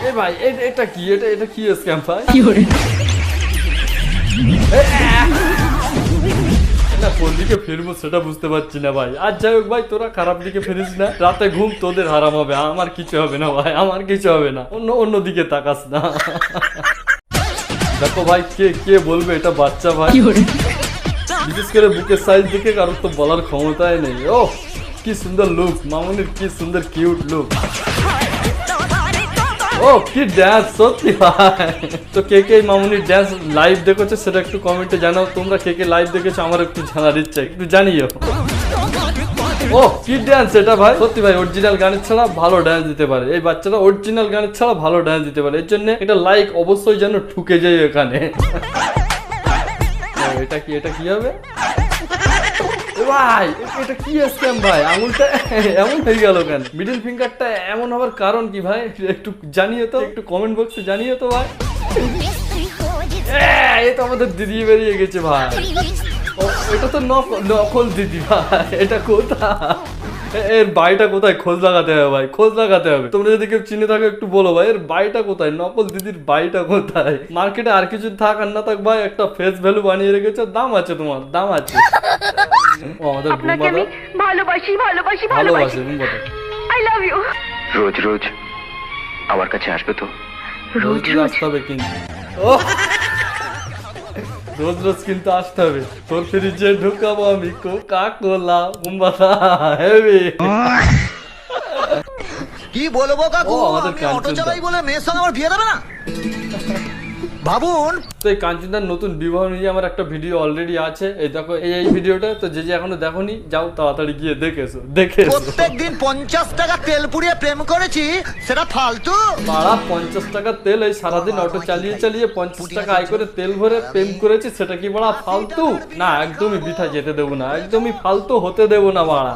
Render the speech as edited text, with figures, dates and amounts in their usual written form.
এ ভাই এটা কি এটা কি স্ক্যাম ভাই? না কোন দিকে ফিরবো সেটা বুঝতে পারছি না ভাই। আর যাই হোক ভাই, তোরা খারাপ দিকে ফিরিস না, রাতে ঘুম তোদের হারাম হবে, আমার কিছু হবে না ভাই, আমার কিছু হবে না, অন্য দিকে তাকাস না। দেখো ভাই, কে বলবে এটা বাচ্চা ভাই, বিশেষ করে বুকের সাইজ দেখে কারোর তো বলার ক্ষমতাই নেই। ও কি সুন্দর লুক মামুনির, কি সুন্দর কিউট লুক। ও কি ড্যান্স সত্যি ভাই। তো কে মামুনির ড্যান্স লাইভ দেখেছো সেটা একটু কমেন্টে জানাও। তোমরা কে লাইভ দেখেছো আমার একটু জানার ইচ্ছা, একটু জানিও। ও কি ড্যান্স এটা ভাই, সত্যি ভাই অরিজিনাল গানের ছাড়া ভালো ড্যান্স দিতে পারে এই বাচ্চাটা, অরিজিনাল গানের ছাড়া ভালো ড্যান্স দিতে পারে। এর জন্য এটা লাইক অবশ্যই যেন ঠুকে যায় এখানে। এটা কি হবে ভাই? এটা কি স্ক্যাম ভাই? আঙুলটা এমন হয়ে গেল কেন? মিডল ফিঙ্গারটা এমন হওয়ার কারণ কি ভাই? একটু জানিয়ে তো, একটু কমেন্ট বক্সে জানিয়ে তো ভাই। এই তো আমাদের দিদি বেরিয়ে গেছে ভাই। এটা তো নকল দিদি ভাই, এটা কোথায়? এর বাড়িটা কোথায়? খোঁজ লাগাতে হবে ভাই, খোঁজ লাগাতে হবে। তোমরা যদি কেউ চিনে থাকো একটু বলো ভাই, এর বাড়িটা কোথায়? নকল দিদির বাড়িটা কোথায়? মার্কেটে আর কিছু থাক আর না থাক ভাই, একটা ফেস ভ্যালু বানিয়ে রেখেছো, দাম আছে, তোমার দাম আছে। ও আমাদের ভালোবাসি বুম্বাদা, আই লাভ ইউ। রোজ আমার কাছে আসবে তো? রোজ আসতে হবে কিন্তু, ও রোজ কিন্তু আসতে হবে। তোর ফ্রিজে ঢুকাবো আমি কোকা কোলা বুম্বাদা হেভি। কি বলবো কাকু, আমি অটো চালাই বলে মেয়ের সঙ্গে আমার বিয়ে দেবে না ভাবুন। তো এই কাঞ্চনদার নতুন বিবাহ নিয়ে আমার একটা ভিডিও অলরেডি আছে, এই দেখো এই ভিডিওটা। তো যে এখনো দেখোনি যাও তাড়াতাড়ি গিয়ে দেখে প্রত্যেকদিন 50 টাকা তেল পুড়িয়ে প্রেম করেছি, সেটা ফালতু। বাড়া 50 টাকার তেল, এই সারাদিন অটো চালিয়ে 50 টাকা আয় করে তেল ভরে প্রেম করেছি, সেটা কি বাড়া ফালতু? না একদমই বৃথা যেতে দেবো না, একদমই ফালতু হতে দেবো না বাড়া।